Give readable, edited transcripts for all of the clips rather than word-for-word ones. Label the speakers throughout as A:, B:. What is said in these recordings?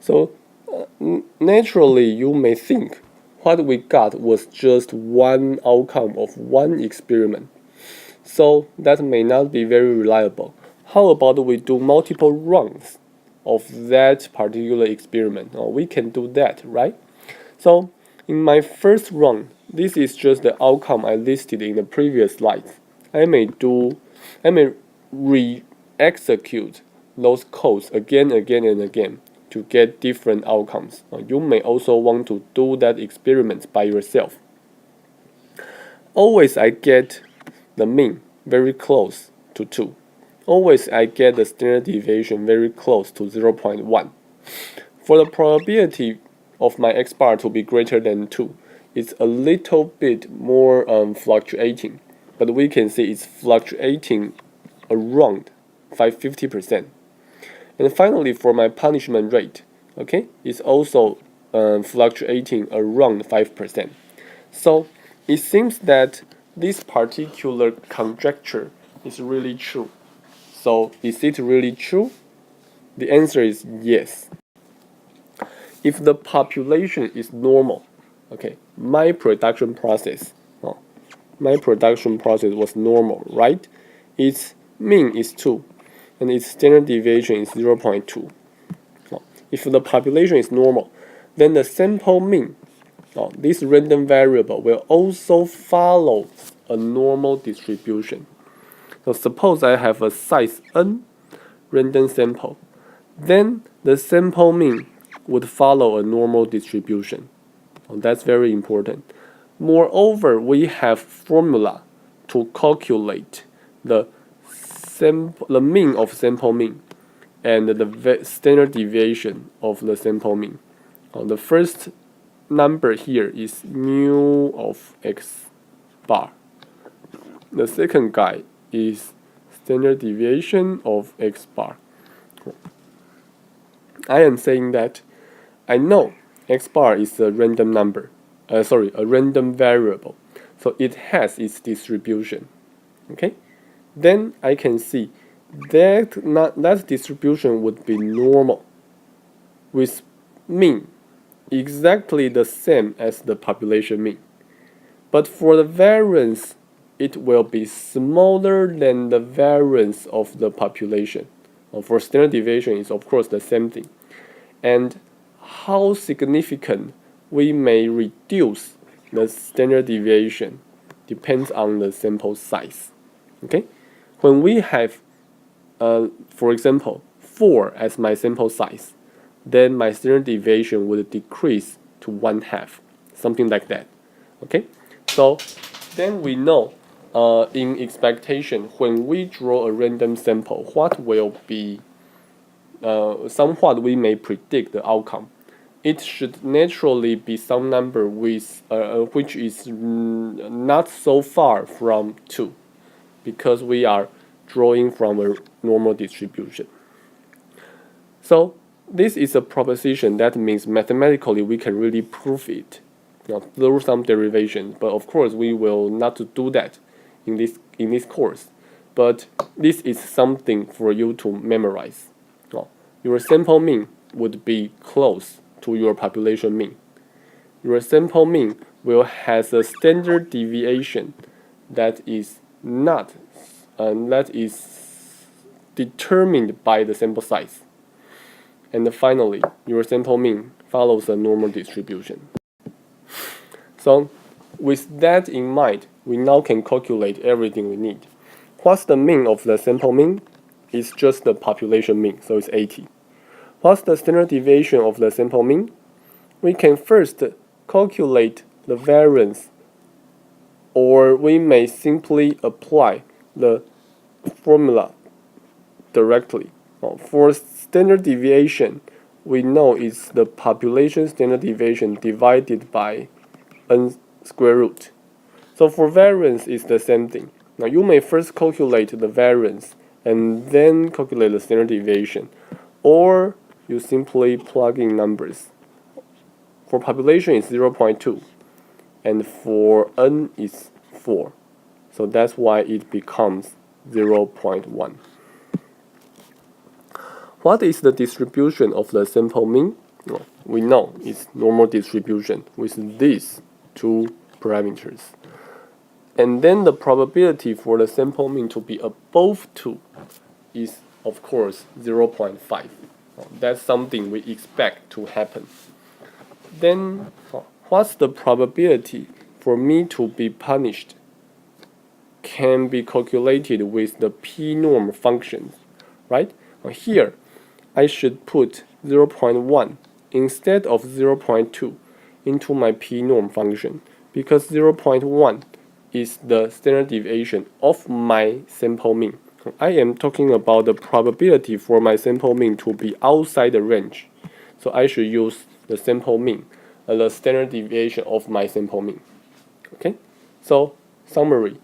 A: So naturally, you may think what we got was just one outcome of one experiment. So that may not be very reliable. How about we do multiple runs of that particular experiment? We can do that, right? So in my first run, this is just the outcome I listed in the previous slides. I may re-execute those codes again and again to get different outcomes. You may also want to do that experiment by yourself. Always I get the mean very close to 2. Always I get the standard deviation very close to 0.1. For the probability of my x bar to be greater than 2, it's a little bit more fluctuating, but we can see it's fluctuating around 50%. And finally, for my punishment rate, okay, it's also fluctuating around 5%. So it seems that this particular conjecture is really true. So is it really true? The answer is yes. If the population is normal, okay, my production process was normal, right? Its mean is 2, and its standard deviation is 0.2. If the population is normal, then the sample mean, this random variable, will also follow a normal distribution. So suppose I have a size n random sample, then the sample mean would follow a normal distribution. That's very important. Moreover, we have formula to calculate the mean of sample mean and the standard deviation of the sample mean. The first number here is mu of x bar. The second guy is standard deviation of x bar. I am saying that I know x bar is a random number, a random variable, so it has its distribution. Okay, then I can see that distribution would be normal, with mean exactly the same as the population mean. But for the variance, it will be smaller than the variance of the population. For standard deviation, is of course the same thing. And how significant we may reduce the standard deviation depends on the sample size. Okay, when we have, for example, 4 as my sample size, then my standard deviation would decrease to 1/2, something like that. Okay, so then we know in expectation, when we draw a random sample, what will be somewhat we may predict the outcome. It should naturally be some number with which is not so far from 2, because we are drawing from a normal distribution. So this is a proposition that means mathematically we can really prove it through some derivations, but of course we will not do that in this course. But this is something for you to memorize. Your sample mean would be close to your population mean. Your sample mean will have a standard deviation that is not that is determined by the sample size. And finally, your sample mean follows a normal distribution. So with that in mind, we now can calculate everything we need. What's the mean of the sample mean? It's just the population mean, so it's 80. What's the standard deviation of the sample mean? We can first calculate the variance, or we may simply apply the formula directly. For standard deviation, we know it's the population standard deviation divided by n square root. So for variance, it's the same thing. Now you may first calculate the variance and then calculate the standard deviation, or you simply plug in numbers. For population, it's 0.2, and for n is 4. So that's why it becomes 0.1. What is the distribution of the sample mean? we know it's normal distribution with these two parameters. And then the probability for the sample mean to be above 2 is, of course, 0.5. That's something we expect to happen. Then, what's the probability for me to be punished? Can be calculated with the p-norm functions, right? Here, I should put 0.1 instead of 0.2 into my p-norm function, because 0.1 is the standard deviation of my sample mean. I am talking about the probability for my sample mean to be outside the range. So I should use the sample mean, the standard deviation of my sample mean. Okay? So, summary.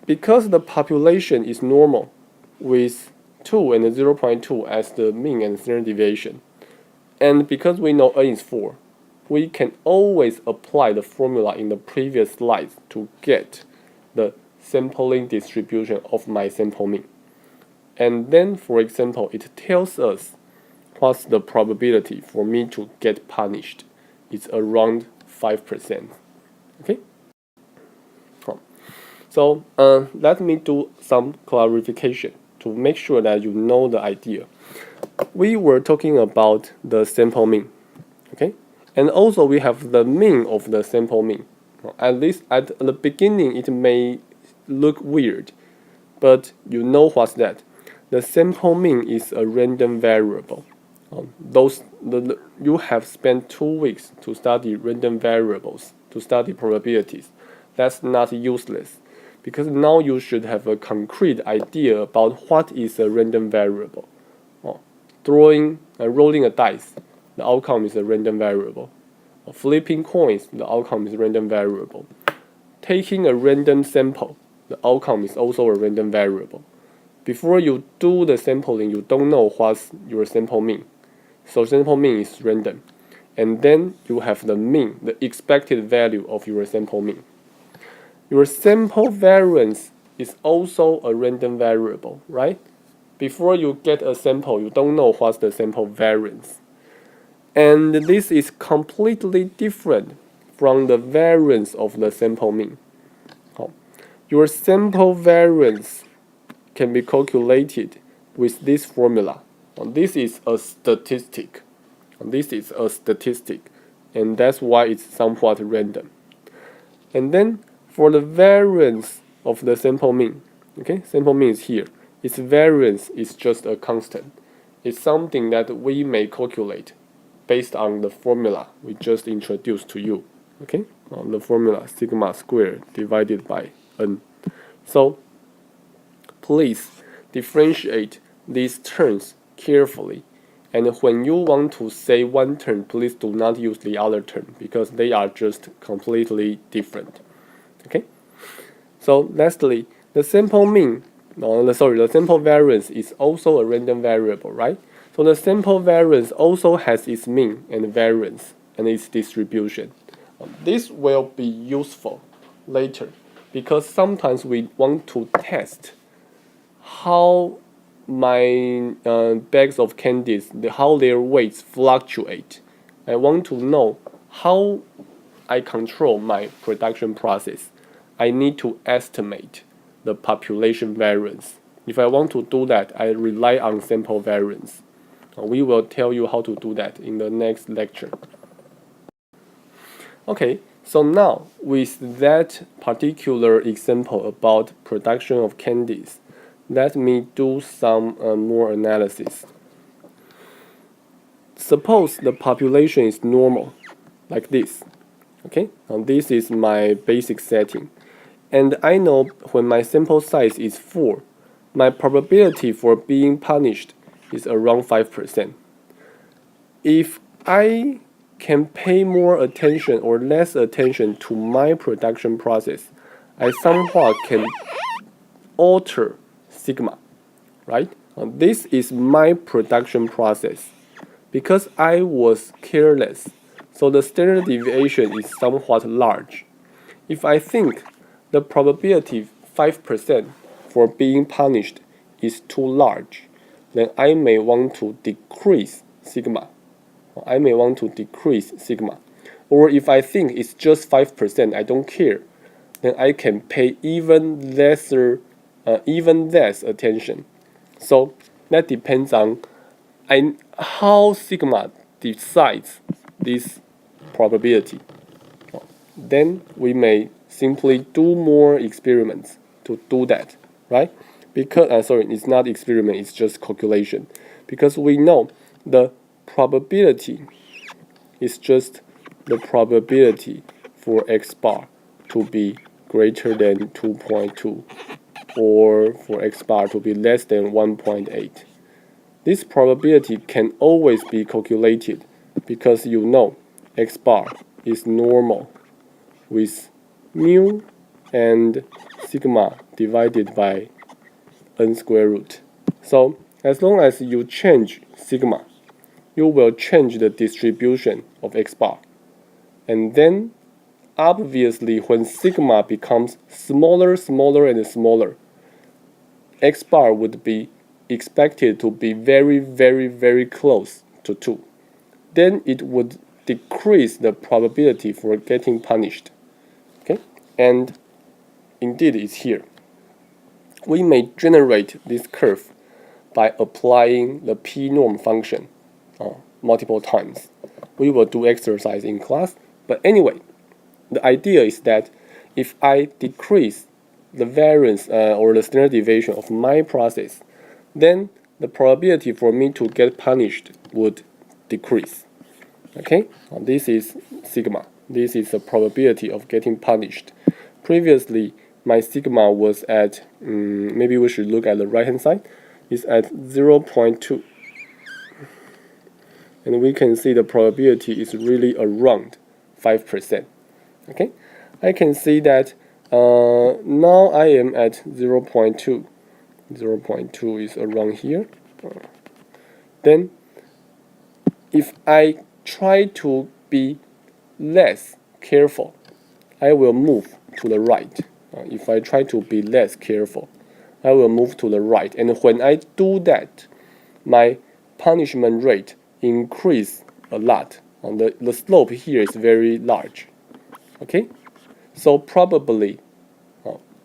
A: Because the population is normal with 2 and 0.2 as the mean and standard deviation, and because we know n is 4, we can always apply the formula in the previous slides to get the sampling distribution of my sample mean. And then, for example, it tells us what's the probability for me to get punished. It's around 5%. Okay? So let me do some clarification to make sure that you know the idea. We were talking about the sample mean, okay? And also we have the mean of the sample mean. At least at the beginning it may look weird, but you know what's that? The sample mean is a random variable. You have spent 2 weeks to study random variables, to study probabilities. That's not useless, because now you should have a concrete idea about what is a random variable. Rolling a dice, the outcome is a random variable. Flipping coins, the outcome is a random variable. Taking a random sample, the outcome is also a random variable. Before you do the sampling, you don't know what's your sample mean. So sample mean is random. And then you have the mean, the expected value of your sample mean. Your sample variance is also a random variable, right? Before you get a sample, you don't know what's the sample variance. And this is completely different from the variance of the sample mean. Your sample variance can be calculated with this formula. This is a statistic. And that's why it's somewhat random. And then for the variance of the sample mean, okay, sample mean is here. Its variance is just a constant. It's something that we may calculate based on the formula we just introduced to you. Okay, the formula sigma squared divided by n. So please differentiate these terms carefully. And when you want to say one term, please do not use the other term, because they are just completely different. Okay. So lastly, the sample variance is also a random variable, right? So the sample variance also has its mean and variance and its distribution. This will be useful later, because sometimes we want to test how my bags of candies, how their weights fluctuate. I want to know how I control my production process. I need to estimate the population variance. If I want to do that, I rely on sample variance. We will tell you how to do that in the next lecture. Okay, so now with that particular example about production of candies, let me do some more analysis. Suppose the population is normal, like this. Okay, now this is my basic setting. And I know when my sample size is 4, my probability for being punished is around 5%. If I can pay more attention or less attention to my production process, I somewhat can alter sigma, right? This is my production process. Because I was careless, so the standard deviation is somewhat large. If I think the probability 5% for being punished is too large, then I may want to decrease sigma I may want to decrease sigma. Or if I think it's just 5%, I don't care, then I can pay even less attention. So that depends on how sigma decides this probability. Then we may simply do more experiments to do that, right? Because sorry, it's not experiment, it's just calculation. Because we know the probability is just the probability for x bar to be greater than 2.2 or for x bar to be less than 1.8. This probability can always be calculated because you know x bar is normal with mu and sigma divided by n square root. So as long as you change sigma, you will change the distribution of x bar. And then obviously when sigma becomes smaller, smaller, and smaller, x bar would be expected to be very, very, very close to 2. Then it would decrease the probability for getting punished. Okay? And indeed it's here. We may generate this curve by applying the p-norm function multiple times. We will do exercise in class, but anyway, the idea is that if I decrease the variance or the standard deviation of my process, then the probability for me to get punished would decrease. Okay, this is sigma. This is the probability of getting punished. Previously, my sigma was at, maybe we should look at the right hand side, is at 0.2. And we can see the probability is really around 5%. Okay, I can see that now I am at 0.2. 0.2 is around here. Then if I try to be less careful, I will move to the right. If I try to be less careful, I will move to the right. And when I do that, my punishment rate increase a lot. The slope here is very large. Okay, so probably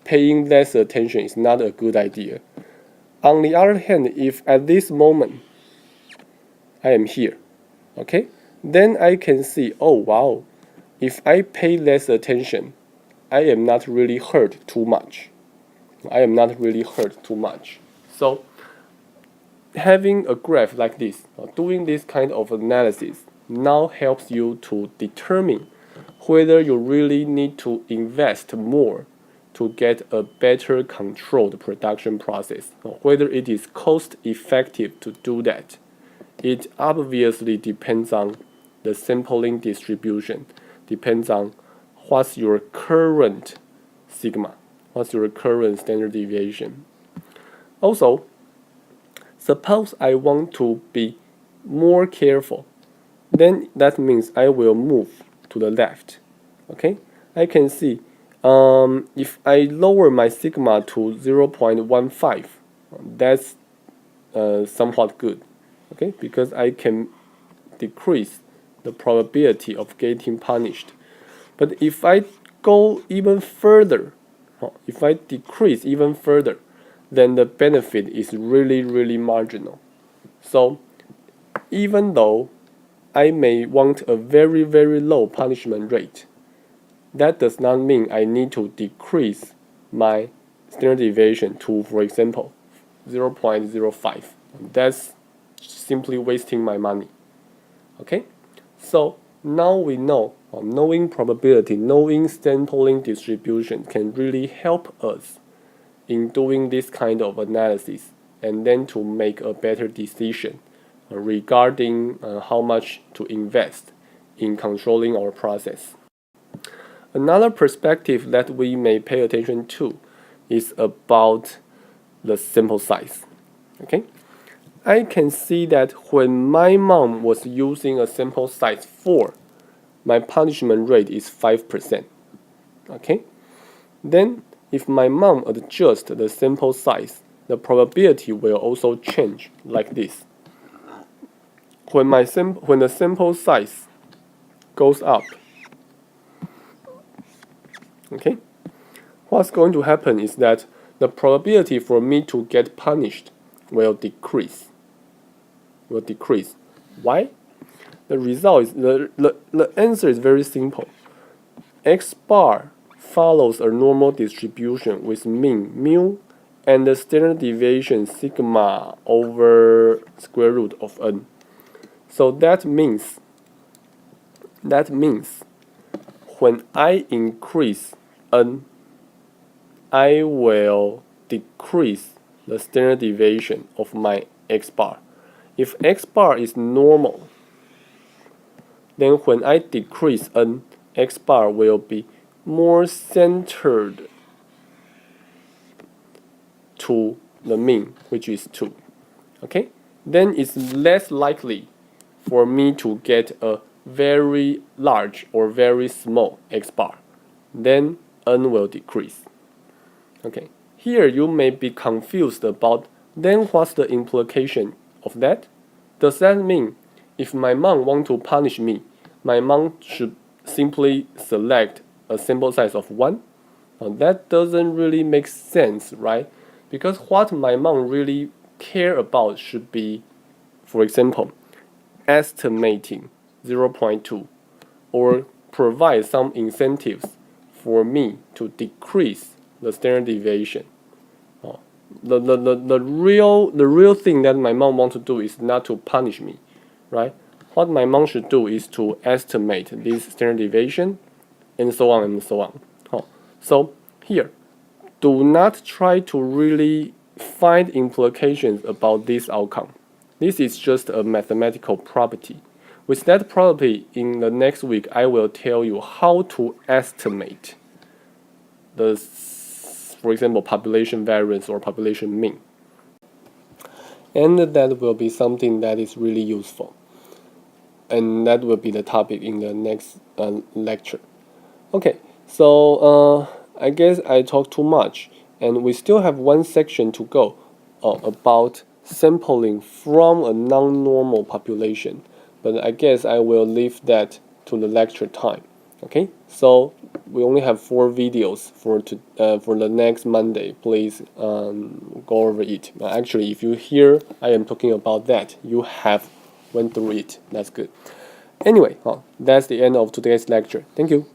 A: paying less attention is not a good idea. On the other hand, if at this moment I am here, okay, then I can see, oh wow, if I pay less attention, I am not really hurt too much. I am not really hurt too much. So having a graph like this, doing this kind of analysis now helps you to determine whether you really need to invest more to get a better controlled production process, whether it is cost effective to do that. It obviously depends on the sampling distribution, depends on what's your current sigma, what's your current standard deviation. Also, suppose I want to be more careful, then that means I will move to the left. Okay, I can see if I lower my sigma to 0.15, that's somewhat good. Okay, because I can decrease the probability of getting punished. But if I go even further, if I decrease even further, then the benefit is really, really marginal. So even though I may want a very, very low punishment rate, that does not mean I need to decrease my standard deviation to, for example, 0.05. That's simply wasting my money. Okay? So now we know, knowing probability, knowing sampling distribution can really help us in doing this kind of analysis and then to make a better decision regarding how much to invest in controlling our process. Another perspective that we may pay attention to is about the sample size. Okay, I can see that when my mom was using a sample size 4, my punishment rate is 5%. Okay, then if my mom adjusts the sample size, the probability will also change like this. when the sample size goes up, okay, what's going to happen is that the probability for me to get punished will decrease. Why? The result is the answer is very simple. X bar follows a normal distribution with mean mu and the standard deviation sigma over square root of n. So that means when I increase n, I will decrease the standard deviation of my X bar. If X bar is normal, then when I decrease n, X bar will be more centered to the mean, which is 2. Okay? Then it's less likely for me to get a very large or very small X bar. Then n will decrease. Okay. Here you may be confused about then what's the implication of that? Does that mean if my mom want to punish me, my mom should simply select a sample size of 1? Now, that doesn't really make sense, right? Because what my mom really care about should be, for example, estimating 0.2 or provide some incentives for me to decrease the standard deviation. The real thing that my mom wants to do is not to punish me, right? What my mom should do is to estimate this standard deviation and so on and so on. So here, do not try to really find implications about this outcome. This is just a mathematical property. With that property, in the next week, I will tell you how to estimate the, for example, population variance or population mean. And that will be something that is really useful. And that will be the topic in the next lecture. Okay, so I guess I talked too much, and we still have one section to go about sampling from a non-normal population. But I guess I will leave that to the lecture time. Okay, so we only have 4 videos for the next Monday. Please go over it. Actually, if you hear I am talking about that, you have went through it. That's good. Anyway, that's the end of today's lecture. Thank you.